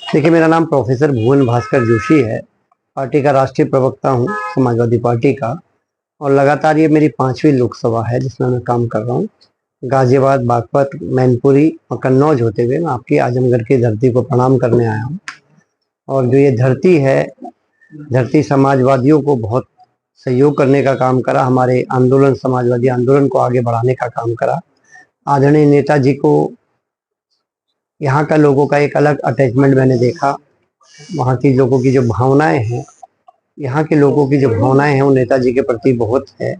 देखिए, मेरा नाम प्रोफेसर भुवन भास्कर जोशी है। पार्टी का राष्ट्रीय प्रवक्ता हूँ, समाजवादी पार्टी का। और लगातार ये मेरी 5वीं लोकसभा है जिसमें मैं काम कर रहा हूँ। गाजियाबाद, बागपत, मैनपुरी और कन्नौज होते हुए मैं आपकी आजमगढ़ की धरती को प्रणाम करने आया हूँ। और जो ये धरती है, धरती समाजवादियों को बहुत सहयोग करने का काम करा, हमारे आंदोलन, समाजवादी आंदोलन को आगे बढ़ाने का काम करा। आदरणीय नेताजी को, यहाँ का लोगों का एक अलग अटैचमेंट मैंने देखा। वहाँ की लोगों की जो भावनाएं हैं, यहाँ के लोगों की जो भावनाएं हैं वो नेताजी के प्रति बहुत है।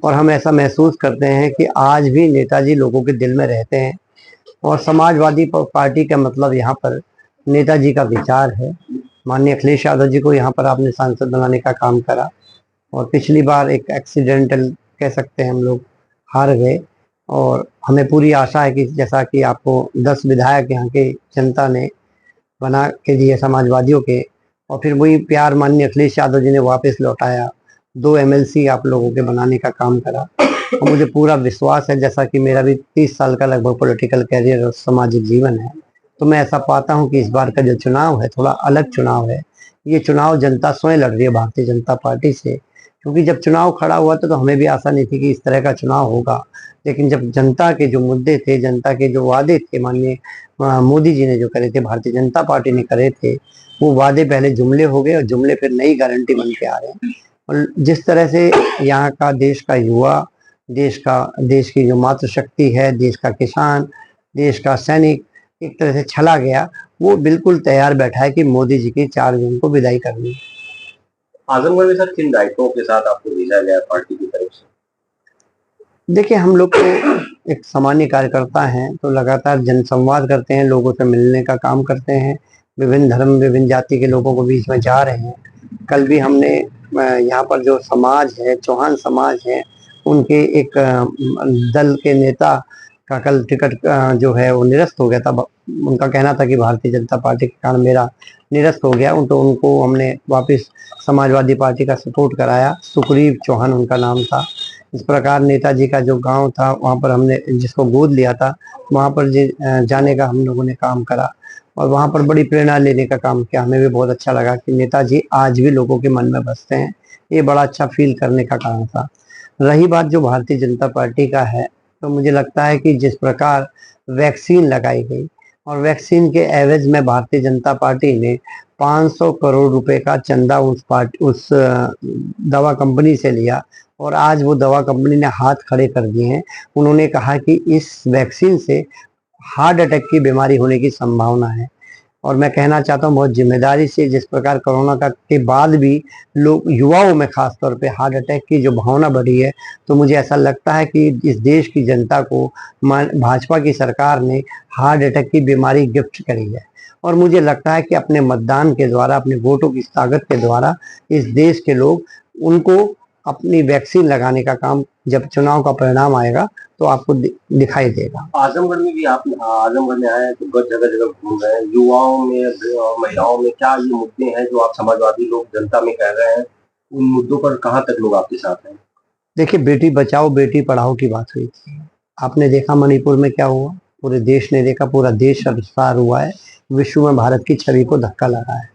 और हम ऐसा महसूस करते हैं कि आज भी नेताजी लोगों के दिल में रहते हैं। और समाजवादी पार्टी का मतलब यहाँ पर नेताजी का विचार है। माननीय अखिलेश यादव जी को यहाँ पर आपने सांसद बनाने का काम करा। और पिछली बार एक एक्सीडेंटल कह सकते हैं हम लोग हार गए। और हमें पूरी आशा है कि जैसा कि आपको 10 विधायक यहाँ के जनता ने बना के दिए समाजवादियों के, और फिर वही प्यार माननीय अखिलेश यादव जी ने वापस लौटाया। 2 MLC आप लोगों के बनाने का काम करा। और मुझे पूरा विश्वास है, जैसा कि मेरा भी 30 साल का लगभग पॉलिटिकल कैरियर और सामाजिक जीवन है, तो मैं ऐसा पाता हूँ कि इस बार का जो चुनाव है थोड़ा अलग चुनाव है। ये चुनाव जनता स्वयं लड़ रही है भारतीय जनता पार्टी से। क्योंकि जब चुनाव खड़ा हुआ था तो हमें भी आशा नहीं थी कि इस तरह का चुनाव होगा। लेकिन जब जनता के जो मुद्दे थे, जनता के जो वादे थे, माननीय मोदी जी ने जो करे थे, भारतीय जनता पार्टी ने करे थे, वो वादे पहले जुमले हो गए और जुमले फिर नई गारंटी बन के आ रहे हैं। और जिस तरह से यहाँ का देश का युवा, देश की जो मातृशक्ति है, देश का किसान, देश का सैनिक एक तरह से छला गया, वो बिल्कुल तैयार बैठा है कि मोदी जी की 4 जून को विदाई करनी है। आजमगढ़ में सर किन दायित्वों के साथ आपको भेजा गया पार्टी की तरफ से? देखिए, हम लोग तो एक सामान्य कार्यकर्ता हैं, तो लगातार जनसंवाद करते हैं, लोगों से मिलने का काम करते हैं। विभिन्न धर्म, विभिन्न जाति के लोगों को बीच में जा रहे हैं। कल भी हमने यहाँ पर जो समाज है, चौहान समाज है, उनके एक दल के नेता का कल टिकट जो है वो निरस्त हो गया था। उनका कहना था कि भारतीय जनता पार्टी के कारण मेरा निरस्त हो गया, तो उनको हमने वापस समाजवादी पार्टी का सपोर्ट कराया। सुग्रीव चौहान उनका नाम था। इस प्रकार नेताजी का जो गांव था, वहाँ पर हमने जिसको गोद लिया था, वहाँ पर जाने का हम लोगों ने काम करा और वहाँ पर बड़ी प्रेरणा लेने का काम किया। हमें भी बहुत अच्छा लगा कि नेताजी आज भी लोगों के मन में बसते हैं। ये बड़ा अच्छा फील करने का काम था। रही बात जो भारतीय जनता पार्टी का है, तो मुझे लगता है कि जिस प्रकार वैक्सीन लगाई गई और वैक्सीन के एवज में भारतीय जनता पार्टी ने 500 करोड़ रुपए का चंदा उस दवा कंपनी से लिया और आज वो दवा कंपनी ने हाथ खड़े कर दिए हैं। उन्होंने कहा कि इस वैक्सीन से हार्ट अटैक की बीमारी होने की संभावना है। और मैं कहना चाहता हूँ बहुत जिम्मेदारी से, जिस प्रकार कोरोना का के बाद भी लोग, युवाओं में खास तौर पे हार्ट अटैक की जो भावना बढ़ी है, तो मुझे ऐसा लगता है कि इस देश की जनता को भाजपा की सरकार ने हार्ट अटैक की बीमारी गिफ्ट करी है। और मुझे लगता है कि अपने मतदान के द्वारा, अपने वोटों की ताकत के द्वारा इस देश के लोग उनको अपनी वैक्सीन लगाने का काम, जब चुनाव का परिणाम आएगा तो आपको दिखाई देगा। आजमगढ़ में भी आप आजमगढ़ में आए तो जगह जगह घूम रहे हैं, युवाओं में और महिलाओं में क्या ये मुद्दे हैं जो आप समाजवादी लोग जनता में कह रहे हैं, उन मुद्दों पर कहाँ तक लोग आपके साथ हैं? देखिए, बेटी बचाओ बेटी पढ़ाओ की बात हुई थी। आपने देखा मणिपुर में क्या हुआ, पूरे देश ने देखा, पूरा देश शर्मसार हुआ है, विश्व में भारत की छवि को धक्का लगा है।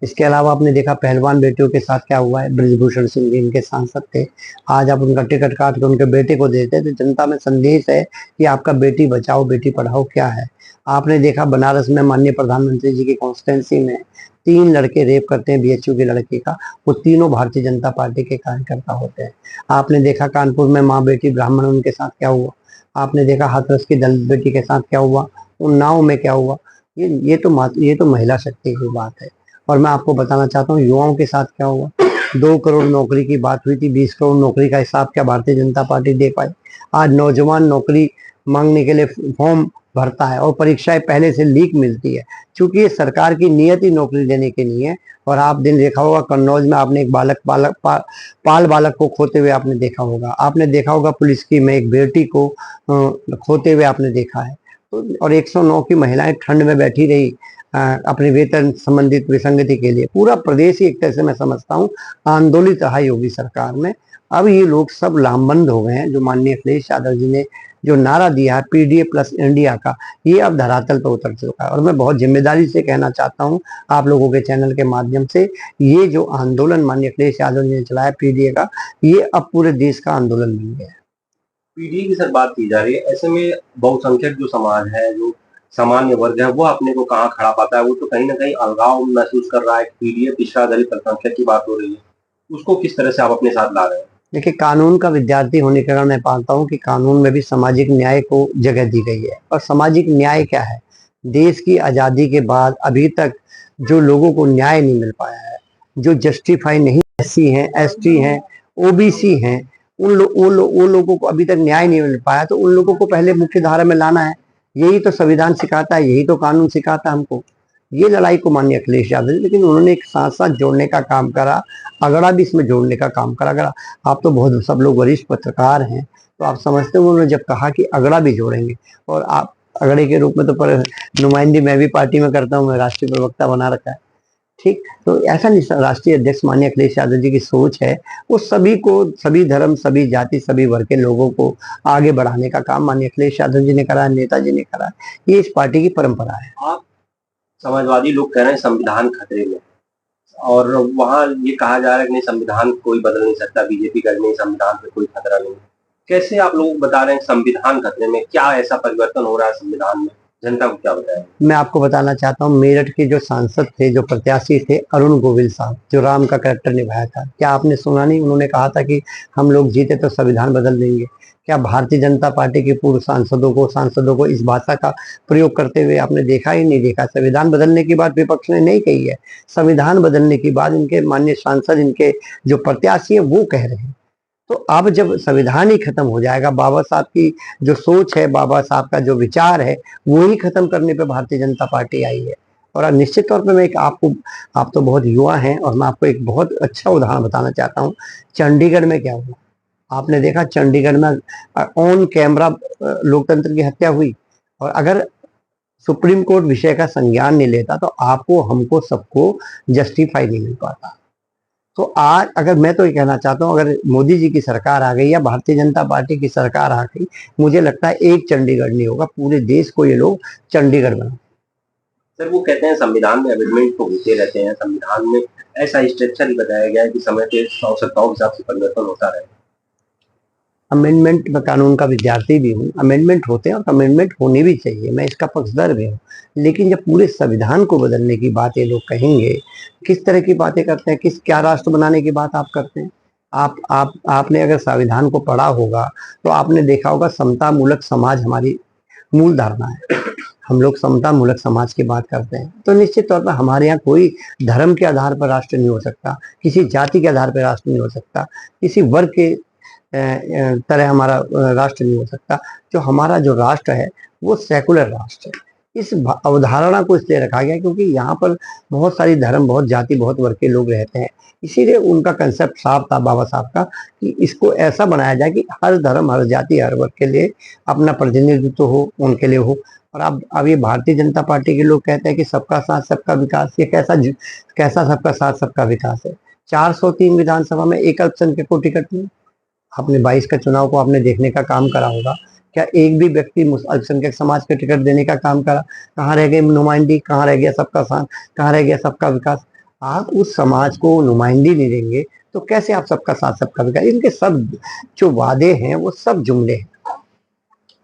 इसके अलावा आपने देखा पहलवान बेटियों के साथ क्या हुआ है। ब्रिजभूषण सिंह जी इनके सांसद थे, आज आप उनका टिकट काट के उनके बेटे को देते, तो जनता में संदेश है कि आपका बेटी बचाओ बेटी पढ़ाओ क्या है। आपने देखा बनारस में माननीय प्रधानमंत्री जी की कॉन्स्टिट्यूंसी में 3 लड़के रेप करते हैं BHU के लड़के का, वो तीनों भारतीय जनता पार्टी के कार्यकर्ता होते हैं। आपने देखा कानपुर में माँ बेटी ब्राह्मण, उनके साथ क्या हुआ। आपने देखा हाथरस की दलित बेटी के साथ क्या हुआ, उन्नाव में क्या हुआ। ये तो महिला शक्ति की बात है। और मैं आपको बताना चाहता हूँ युवाओं के साथ क्या हुआ। 2 करोड़ नौकरी की बात हुई थी, 20 करोड़ नौकरी का हिसाब क्या भारतीय जनता पार्टी दे पाई। आज नौजवान नौकरी मांगने के लिए फॉर्म भरता है और परीक्षाएं पहले से लीक मिलती है, क्योंकि ये सरकार की नियत ही नौकरी देने के लिए है। और आप दिन देखा होगा कन्नौज में आपने एक पाल बालक को खोते हुए आपने देखा होगा। आपने देखा होगा पुलिस की में एक बेटी को खोते हुए आपने देखा है। तो और 109 की महिलाएं ठंड में बैठी रही अपने वेतन संबंधित विसंगति के लिए। पूरा प्रदेश ही एक तरह से मैं समझता हूँ आंदोलित रहा योगी सरकार में। अब ये लोग सब लामबंद हो गए हैं। जो माननीय अखिलेश यादव जी ने जो नारा दिया है पीडीए प्लस इंडिया का, ये अब धरातल पर उतर चुका है। और मैं बहुत जिम्मेदारी से कहना चाहता हूँ आप लोगों के चैनल के माध्यम से, ये जो आंदोलन माननीय अखिलेश यादव जी ने चलाया पीडीए का, ये अब पूरे देश का आंदोलन बन गया है। पीढ़ी की सर बात की जा रही है, ऐसे में बहुसंख्यक जो समाज है, जो सामान्य वर्ग है, वो अपने को कहाँ खड़ा पाता है? वो तो कहीं ना कहीं अलगाव महसूस कर रहा है। पीढ़ी पिछड़ा दलित अल्पसंख्यक की बात हो रही है, उसको किस तरह से आप अपने साथ ला रहे हैं? देखिए, कानून का विद्यार्थी होने के कारण मैं पाता हूँ कि कानून में भी सामाजिक न्याय को जगह दी गई है। और सामाजिक न्याय क्या है? देश की आज़ादी के बाद अभी तक जो लोगों को न्याय नहीं मिल पाया है, जो जस्टिफाई नहीं, एससी हैं, एसटी हैं, ओबीसी हैं, वो लोगों को अभी तक न्याय नहीं मिल पाया, तो उन लोगों को पहले मुख्य धारा में लाना है। यही तो संविधान सिखाता है, यही तो कानून सिखाता है हमको। ये लड़ाई को माननीय अखिलेश यादव जी, लेकिन उन्होंने एक साथ साथ जोड़ने का काम करा, अगड़ा भी इसमें जोड़ने का काम करा। अगर आप तो बहुत सब लोग वरिष्ठ पत्रकार हैं, तो आप समझते हो उन्होंने जब कहा कि अगड़ा भी जोड़ेंगे, और आप अगड़े के रूप में तो पर नुमाइंदी मैं भी पार्टी में करता हूँ, मैं राष्ट्रीय प्रवक्ता बना रखा है, ठीक। तो ऐसा नहीं, राष्ट्रीय अध्यक्ष माननीय अखिलेश यादव जी की सोच है, वो सभी को, सभी धर्म, सभी जाति, सभी वर्ग के लोगों को आगे बढ़ाने का काम माननीय अखिलेश यादव जी ने करा है, नेताजी ने करा है। ये इस पार्टी की परंपरा है। आप समाजवादी लोग कह रहे हैं संविधान खतरे में, और वहां ये कहा जा रहा है कि नहीं, संविधान कोई बदल नहीं सकता, बीजेपी कर नहीं, संविधान पे कोई खतरा नहीं। कैसे आप लोग बता रहे हैं संविधान खतरे में? क्या ऐसा परिवर्तन हो रहा है संविधान में? जनता को क्या बताएं? मैं आपको बताना चाहता हूँ, मेरठ के जो सांसद थे, जो प्रत्याशी थे, अरुण गोविल साहब, जो राम का कैरेक्टर निभाया था, क्या आपने सुना नहीं? उन्होंने कहा था कि हम लोग जीते तो संविधान बदल देंगे। क्या भारतीय जनता पार्टी के पूर्व सांसदों को इस भाषा का प्रयोग करते हुए आपने देखा ही नहीं देखा? संविधान बदलने की बात विपक्ष ने नहीं कही है, संविधान बदलने की बात इनके माननीय सांसद, इनके जो प्रत्याशी है वो कह रहे हैं। तो अब जब संविधान ही खत्म हो जाएगा, बाबा साहब की जो सोच है, बाबा साहब का जो विचार है, वो ही खत्म करने पे भारतीय जनता पार्टी आई है। और अब निश्चित तौर पे मैं एक आपको, आप तो बहुत युवा हैं, और मैं आपको एक बहुत अच्छा उदाहरण बताना चाहता हूँ। चंडीगढ़ में क्या हुआ आपने देखा? चंडीगढ़ में ऑन कैमरा लोकतंत्र की हत्या हुई। और अगर सुप्रीम कोर्ट विषय का संज्ञान नहीं लेता, तो आपको, हमको, सबको जस्टिफाई नहीं मिल पाता। तो आज अगर मैं तो ये कहना चाहता हूँ, अगर मोदी जी की सरकार आ गई या भारतीय जनता पार्टी की सरकार आ गई, मुझे लगता है एक चंडीगढ़ नहीं होगा, पूरे देश को ये लोग चंडीगढ़ बना। सर, वो कहते हैं संविधान में अमेंडमेंट तो होते रहते हैं, संविधान में ऐसा स्ट्रक्चर ही बताया गया है कि समय के आवश्यकताओं के हिसाब से परिवर्तन होता रहे। अमेंडमेंट, मैं कानून का विद्यार्थी भी हूँ, अमेंडमेंट होते हैं और अमेंडमेंट होनी भी चाहिए, मैं इसका पक्षधर भी हूँ। लेकिन जब पूरे संविधान को बदलने की बात ये लोग कहेंगे, किस तरह की बातें करते हैं? क्या राष्ट्र बनाने की बात आप करते हैं? आपने अगर संविधान को पढ़ा होगा तो आपने देखा होगा समता मूलक समाज हमारी मूल धारणा है। हम लोग समता मूलक समाज की बात करते हैं, तो निश्चित तौर पर हमारे यहाँ कोई धर्म के आधार पर राष्ट्र नहीं हो सकता, किसी जाति के आधार पर राष्ट्र नहीं हो सकता, किसी वर्ग के तरह हमारा राष्ट्र नहीं हो सकता। जो हमारा जो राष्ट्र है वो सेकुलर राष्ट्र है। इस अवधारणा को इसलिए रखा गया क्योंकि यहाँ पर बहुत सारी धर्म, बहुत जाति, बहुत वर्ग के लोग रहते हैं। इसीलिए उनका कंसेप्ट साफ था बाबा साहब का कि इसको ऐसा बनाया जाए कि हर धर्म, हर जाति, हर वर्ग के लिए अपना प्रतिनिधित्व हो, उनके लिए हो। और अब ये भारतीय जनता पार्टी के लोग कहते हैं कि सबका साथ सबका विकास, ये कैसा सबका साथ सबका विकास है? 403 विधानसभा में एक अल्पसंख्यक को टिकट नहीं। आपने 22 का चुनाव को आपने देखने का काम करा होगा, क्या एक भी व्यक्ति अल्पसंख्यक समाज के टिकट देने का काम करा? कहाँ रह गई नुमाइंदी, कहाँ रह गया सबका साथ, कहाँ रह गया सबका विकास? आप उस समाज को नुमाइंदी नहीं देंगे तो कैसे आप सबका साथ सबका विकास? इनके सब जो वादे हैं वो सब जुमले हैं।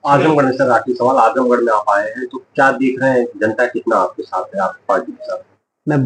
आजमगढ़ में सर, आखिरी सवाल, आजमगढ़ में आप आए हैं तो क्या देख रहे हैं, जनता कितना आपके साथ है, आपकी पार्टी के साथ? मैं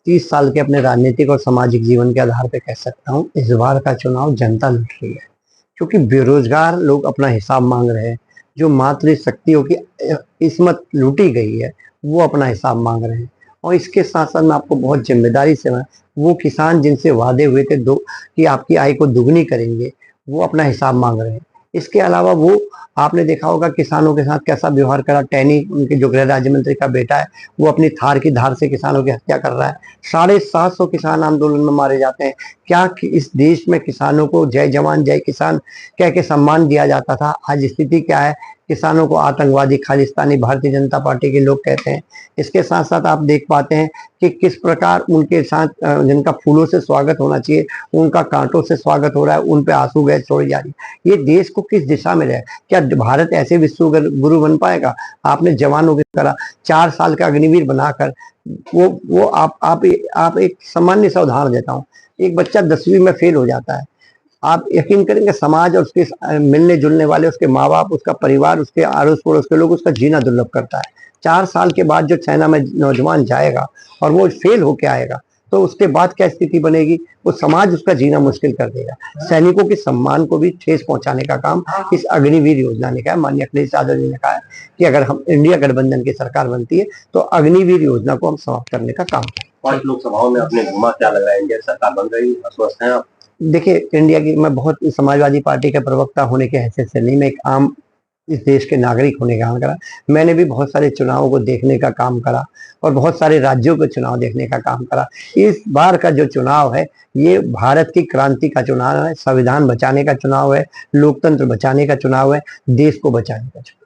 30 साल के अपने राजनीतिक और सामाजिक जीवन के आधार पर कह सकता हूँ, इस बार का चुनाव जनता लड़ रही है। क्योंकि बेरोजगार लोग अपना हिसाब मांग रहे हैं, जो मातृ शक्तियों की किस्मत लूटी गई है वो अपना हिसाब मांग रहे हैं। और इसके साथ साथ मैं आपको बहुत जिम्मेदारी से, वो किसान जिनसे वादे हुए थे कि आपकी आय को दुगनी करेंगे, वो अपना हिसाब मांग रहे हैं। इसके अलावा वो, आपने देखा होगा किसानों के साथ कैसा व्यवहार करा। टैनी, उनके जो गृह राज्य मंत्री का बेटा है, वो अपनी थार की धार से किसानों की हत्या कर रहा है। 750 किसान आंदोलन में मारे जाते हैं। क्या इस देश में किसानों को जय जवान जय किसान कह के सम्मान दिया जाता था? आज स्थिति क्या है किसानों को आतंकवादी खालिस्तानी भारतीय जनता पार्टी के लोग कहते हैं। इसके साथ साथ आप देख पाते हैं कि किस प्रकार उनके साथ जिनका फूलों से स्वागत होना चाहिए उनका कांटों से स्वागत हो रहा है, उन पे आंसू गैस छोड़ी जा रही है। ये देश को किस दिशा में रहे? क्या भारत ऐसे विश्व गुरु बन पाएगा? आपने जवानों की तरह 4 साल का अग्निवीर बनाकर वो आप एक सामान्य सा उदाहरण देता हूँ, एक बच्चा 10वीं में फेल हो जाता है, आप यकीन करेंगे समाज और उसके मिलने जुलने वाले, उसके माँ बाप, उसका परिवार, उसके आड़ोस पड़ोस के लोग उसका जीना दुर्लभ करता है। 4 साल के बाद जो चाइना में नौजवान जाएगा और वो फेल होके आएगा तो उसके बाद क्या स्थिति बनेगी? वो समाज उसका जीना मुश्किल कर देगा। सैनिकों के सम्मान को भी ठेस पहुंचाने का काम इस अग्निवीर योजना ने कहा है। माननीय अखिलेश यादव जी ने कहा है कि अगर हम इंडिया गठबंधन की सरकार बनती है तो अग्निवीर योजना को हम समाप्त करने का काम करें। 5 लोकसभाओं में आपने घूमा, क्या लग रहा है इंडिया सरकार बन रही है, आश्वस्त हैं आप? देखिए, इंडिया की मैं बहुत समाजवादी पार्टी के प्रवक्ता होने के हैसियत से नहीं, मैं एक आम इस देश के नागरिक होने का काम करा। मैंने भी बहुत सारे चुनावों को देखने का काम करा और बहुत सारे राज्यों के चुनाव देखने का काम करा। इस बार का जो चुनाव है ये भारत की क्रांति का चुनाव है, संविधान बचाने का चुनाव है, लोकतंत्र बचाने का चुनाव है, देश को बचाने का चुनाव।